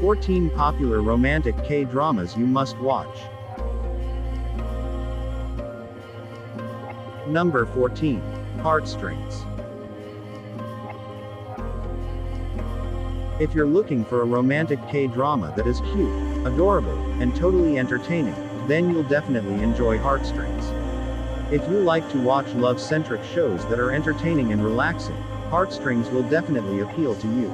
14 popular romantic K-dramas you must watch. Number 14. Heartstrings. If you're looking for a romantic K-drama that is cute, adorable, and totally entertaining, then you'll definitely enjoy Heartstrings. If you like to watch love-centric shows that are entertaining and relaxing, Heartstrings will definitely appeal to you.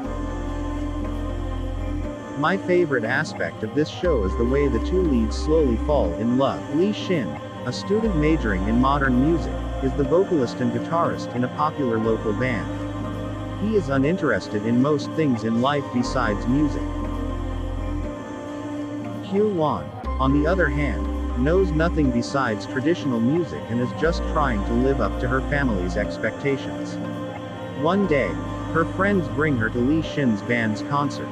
My favorite aspect of this show is the way the two leads slowly fall in love. Lee Shin, a student majoring in modern music, is the vocalist and guitarist in a popular local band. He is uninterested in most things in life besides music. Kyu Won, on the other hand, knows nothing besides traditional music and is just trying to live up to her family's expectations. One day, her friends bring her to Lee Shin's band's concert.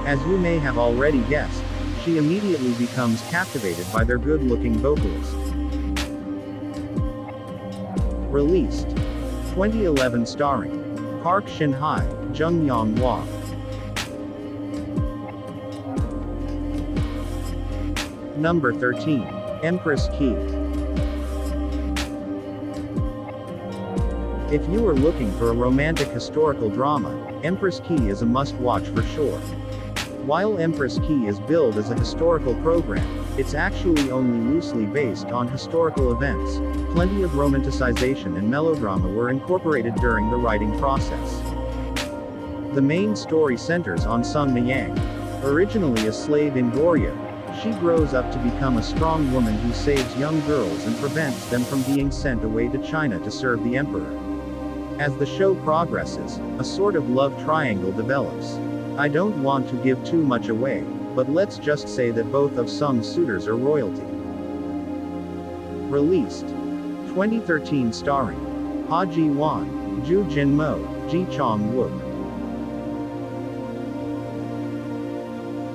As you may have already guessed, she immediately becomes captivated by their good-looking vocalist. Released 2011, starring Park Shin-hye, Jung Young-hwa. Number 13. Empress Key. If you are looking for a romantic historical drama, Empress Key is a must-watch for sure. While Empress Key is billed as a historical program, it's actually only loosely based on historical events. Plenty of romanticization and melodrama were incorporated during the writing process. The main story centers on Sung Na-yang. Originally a slave in Goryeo, she grows up to become a strong woman who saves young girls and prevents them from being sent away to China to serve the emperor. As the show progresses, a sort of love triangle develops. I don't want to give too much away, but let's just say that both of Sung's suitors are royalty. Released 2013, starring Ha Ji-won, Ju Jin-mo, Ji Chong-wook.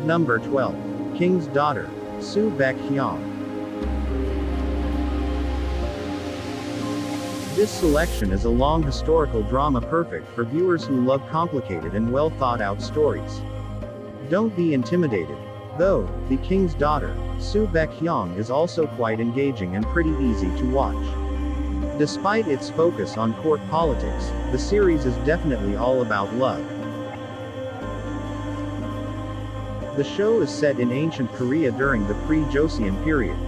Number 12. King's Daughter, Soo Baek-hyun. This selection is a long historical drama perfect for viewers who love complicated and well thought out stories. Don't be intimidated, though. The King's Daughter, Soo Baek-hyun, is also quite engaging and pretty easy to watch. Despite its focus on court politics, the series is definitely all about love. The show is set in ancient Korea during the pre-Joseon period.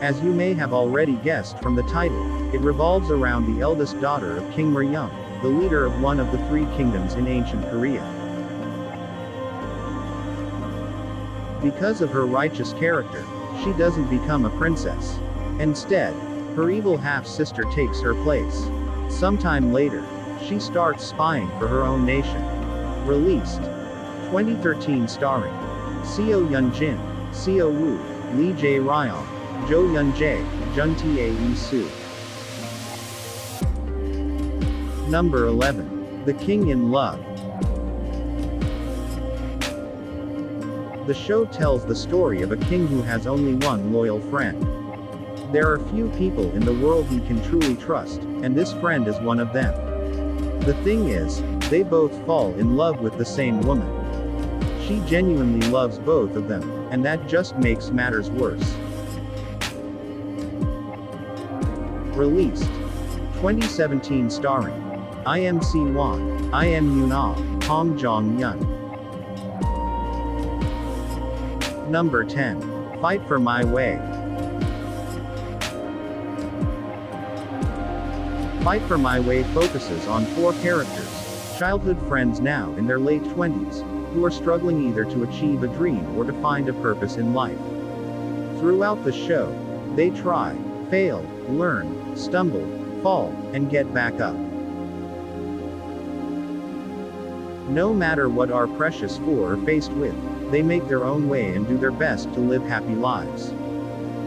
As you may have already guessed from the title, it revolves around the eldest daughter of King Myeong, the leader of one of the three kingdoms in ancient Korea. Because of her righteous character, she doesn't become a princess. Instead, her evil half-sister takes her place. Sometime later, she starts spying for her own nation. Released 2013, starring Seo Yun-jin, Seo Woo, Lee Jae-ryong, Jo Yun-jae, Jun Tae-soo. Number 11. The King in Love. The show tells the story of a king who has only one loyal friend. There are few people in the world he can truly trust, and this friend is one of them. The thing is, they both fall in love with the same woman. She genuinely loves both of them, and that just makes matters worse. Released 2017, starring Im Si-won, Im Yoon-ah, Hong Jong-yeon. Number 10. Fight for My Way. Fight for My Way focuses on four characters, childhood friends now in their late 20s, who are struggling either to achieve a dream or to find a purpose in life. Throughout the show, they try, fail, learn, stumble, fall, and get back up. No matter what our precious four are faced with, they make their own way and do their best to live happy lives.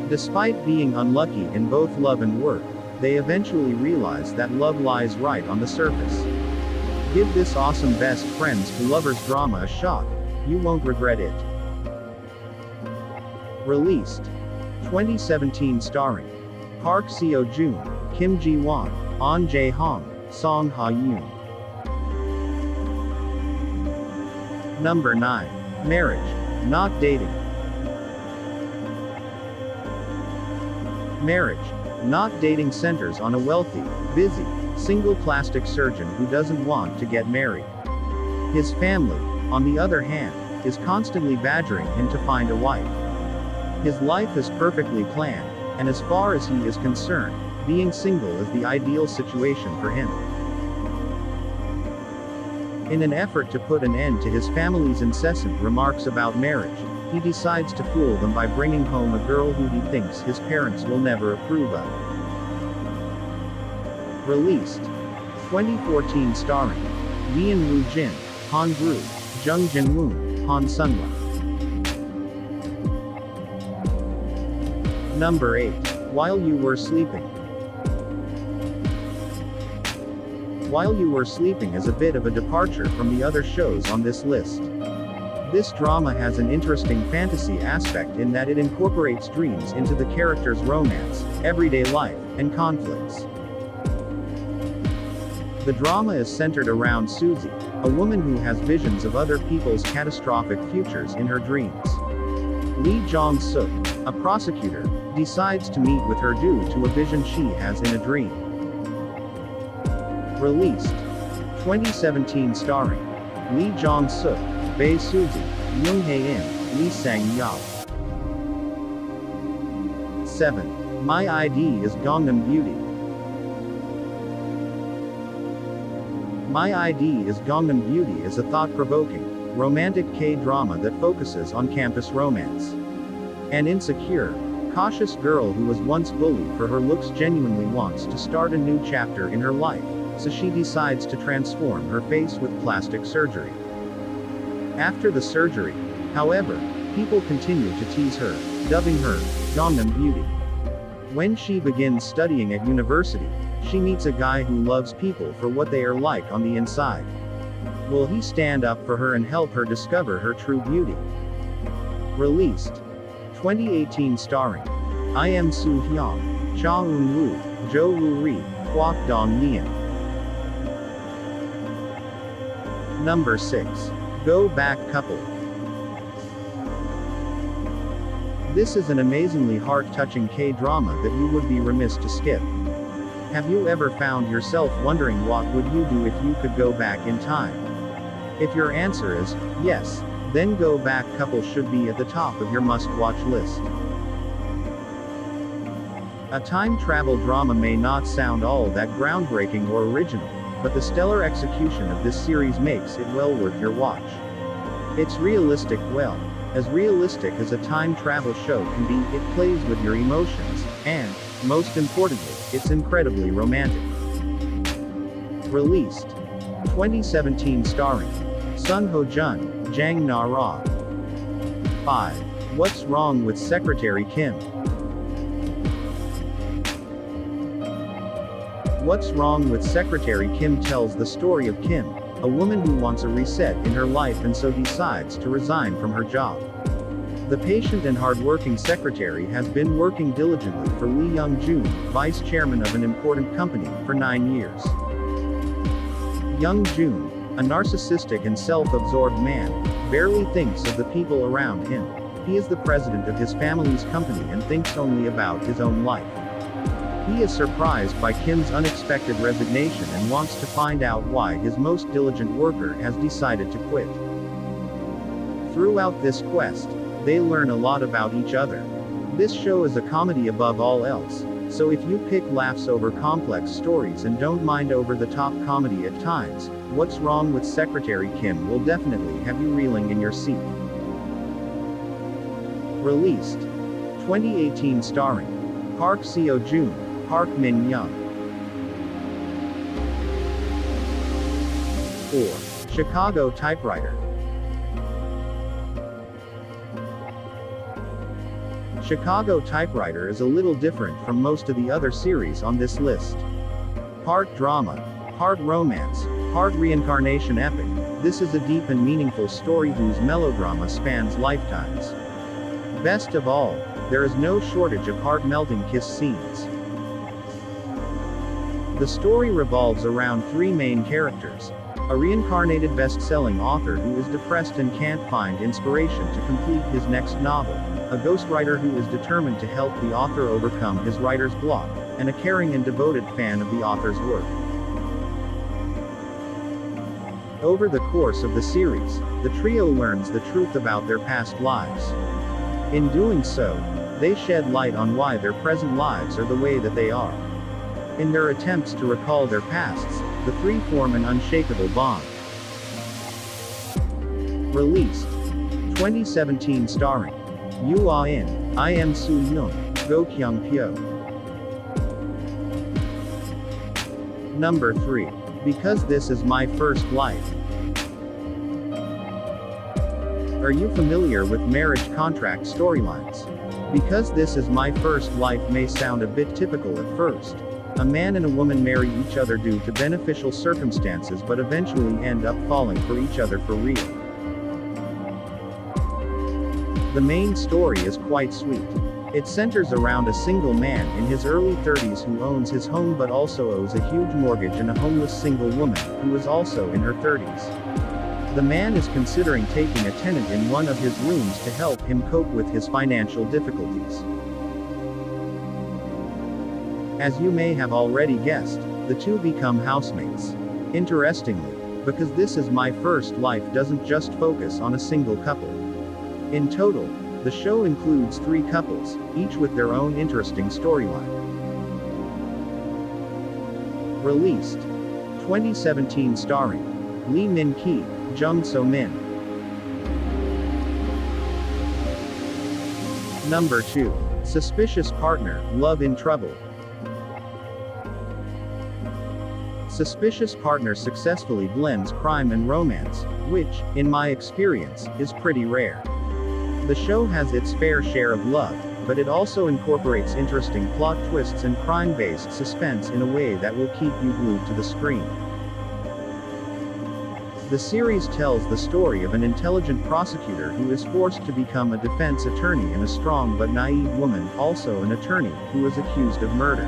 Despite being unlucky in both love and work, they eventually realize that love lies right on the surface. Give this awesome best friends to lovers drama a shot. You won't regret it. Released 2017, starring Park Seo-joon, Kim Ji-won, Ahn Jae-hong, Song Ha-yoon. Number 9. Marriage, not dating. Marriage, not dating centers on a wealthy, busy, single plastic surgeon who doesn't want to get married. His family, on the other hand, is constantly badgering him to find a wife. His life is perfectly planned, and as far as he is concerned, being single is the ideal situation for him. In an effort to put an end to his family's incessant remarks about marriage, he decides to fool them by bringing home a girl who he thinks his parents will never approve of. Released 2014, starring Lian Woo Jin, Han Gru, Jung Jin Woon, Han Sunla. Number 8. While You Were Sleeping. While You Were Sleeping is a bit of a departure from the other shows on this list. This drama has an interesting fantasy aspect in that it incorporates dreams into the characters' romance, everyday life, and conflicts. The drama is centered around Susie, a woman who has visions of other people's catastrophic futures in her dreams. Lee Jong-suk, a prosecutor, decides to meet with her due to a vision she has in a dream. Released 2017, starring Lee Jong-suk, Bae Suzy, Yoon Hae-in, Lee Sang-yeol. 7. My ID is Gong and Beauty. My ID is Gong and Beauty is a thought-provoking, romantic K-drama that focuses on campus romance. An insecure, cautious girl who was once bullied for her looks genuinely wants to start a new chapter in her life, so she decides to transform her face with plastic surgery. After the surgery, however, people continue to tease her, dubbing her Gong and Beauty. When she begins studying at university, she meets a guy who loves people for what they are like on the inside. Will he stand up for her and help her discover her true beauty? Released 2018, starring I Am Soo Hyung, Cha Eun Woo, Jo Woo Ri, Kwak Dong Lian. Number 6. Go Back Couple. This is an amazingly heart-touching K-drama that you would be remiss to skip. Have you ever found yourself wondering what would you do if you could go back in time? If your answer is yes, then Go Back Couple should be at the top of your must-watch list. A time travel drama may not sound all that groundbreaking or original, but the stellar execution of this series makes it well worth your watch. It's realistic, well, as realistic as a time travel show can be. It plays with your emotions, and, most importantly, it's incredibly romantic. Released 2017, starring Sun Ho Jun, Jang Na Ra. 5. What's Wrong with Secretary Kim? What's Wrong with Secretary Kim tells the story of Kim, a woman who wants a reset in her life and so decides to resign from her job. The patient and hardworking secretary has been working diligently for Lee Young-jun, vice chairman of an important company, for 9 years. Young-jun, a narcissistic and self-absorbed man, barely thinks of the people around him. He is the president of his family's company and thinks only about his own life. He is surprised by Kim's unexpected resignation and wants to find out why his most diligent worker has decided to quit. Throughout this quest, they learn a lot about each other. This show is a comedy above all else, so if you pick laughs over complex stories and don't mind over-the-top comedy at times, What's Wrong with Secretary Kim will definitely have you reeling in your seat. Released 2018, starring Park Seo-joon, Park Min-young. 4. Chicago Typewriter. Chicago Typewriter is a little different from most of the other series on this list. Part drama, part romance, part reincarnation epic, this is a deep and meaningful story whose melodrama spans lifetimes. Best of all, there is no shortage of heart-melting kiss scenes. The story revolves around three main characters. A reincarnated best-selling author who is depressed and can't find inspiration to complete his next novel, a ghostwriter who is determined to help the author overcome his writer's block, and a caring and devoted fan of the author's work. Over the course of the series, the trio learns the truth about their past lives. In doing so, they shed light on why their present lives are the way that they are. In their attempts to recall their pasts, the three form an unshakable bond. Released 2017, starring Yoo Ah-in, I-am Soo-yoon, Go Kyung-pyo. Number 3. Because This Is My First Life. Are you familiar with marriage contract storylines? Because This Is My First Life may sound a bit typical at first. A man and a woman marry each other due to beneficial circumstances but eventually end up falling for each other for real. The main story is quite sweet. It centers around a single man in his early 30s who owns his home but also owes a huge mortgage, and a homeless single woman, who is also in her 30s. The man is considering taking a tenant in one of his rooms to help him cope with his financial difficulties. As you may have already guessed, the two become housemates. Interestingly, Because This Is My First Life doesn't just focus on a single couple. In total, the show includes 3 couples, each with their own interesting storyline. Released 2017, starring Lee Min-ki, Jung So-min. Number 2. Suspicious Partner, Love in Trouble. Suspicious Partner successfully blends crime and romance, which, in my experience, is pretty rare. The show has its fair share of love, but it also incorporates interesting plot twists and crime-based suspense in a way that will keep you glued to the screen. The series tells the story of an intelligent prosecutor who is forced to become a defense attorney and a strong but naive woman, also an attorney, who is accused of murder.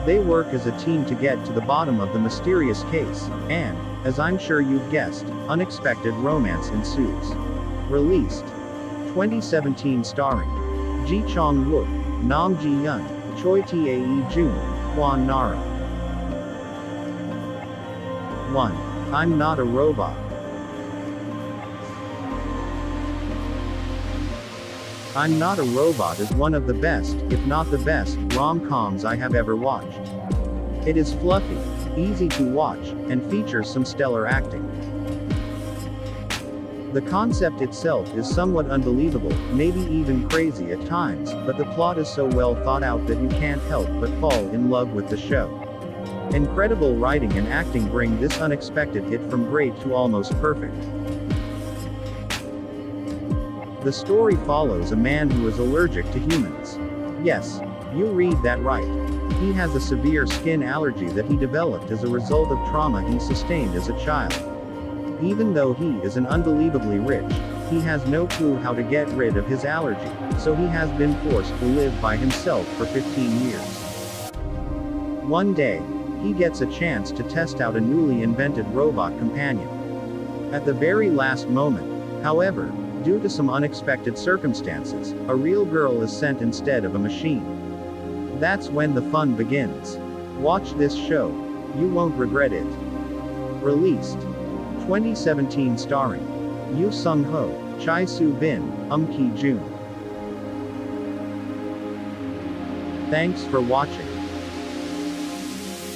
They work as a team to get to the bottom of the mysterious case, and, as I'm sure you've guessed, unexpected romance ensues. Released 2017, starring Ji Chong-wook, Nam Ji-yeon, Choi Tae-jun, Kwon Nara. 1. I'm Not a Robot. I'm Not a Robot is one of the best, if not the best, rom-coms I have ever watched. It is fluffy, easy to watch, and features some stellar acting. The concept itself is somewhat unbelievable, maybe even crazy at times, but the plot is so well thought out that you can't help but fall in love with the show. Incredible writing and acting bring this unexpected hit from great to almost perfect. The story follows a man who is allergic to humans. Yes, you read that right. He has a severe skin allergy that he developed as a result of trauma he sustained as a child. Even though he is an unbelievably rich, he has no clue how to get rid of his allergy, so he has been forced to live by himself for 15 years. One day, he gets a chance to test out a newly invented robot companion. At the very last moment, however, due to some unexpected circumstances, a real girl is sent instead of a machine. That's when the fun begins. Watch this show. You won't regret it. Released 2017, starring Yoo Sung-ho, Chai Soo-bin, Ki-jun. Thanks for watching.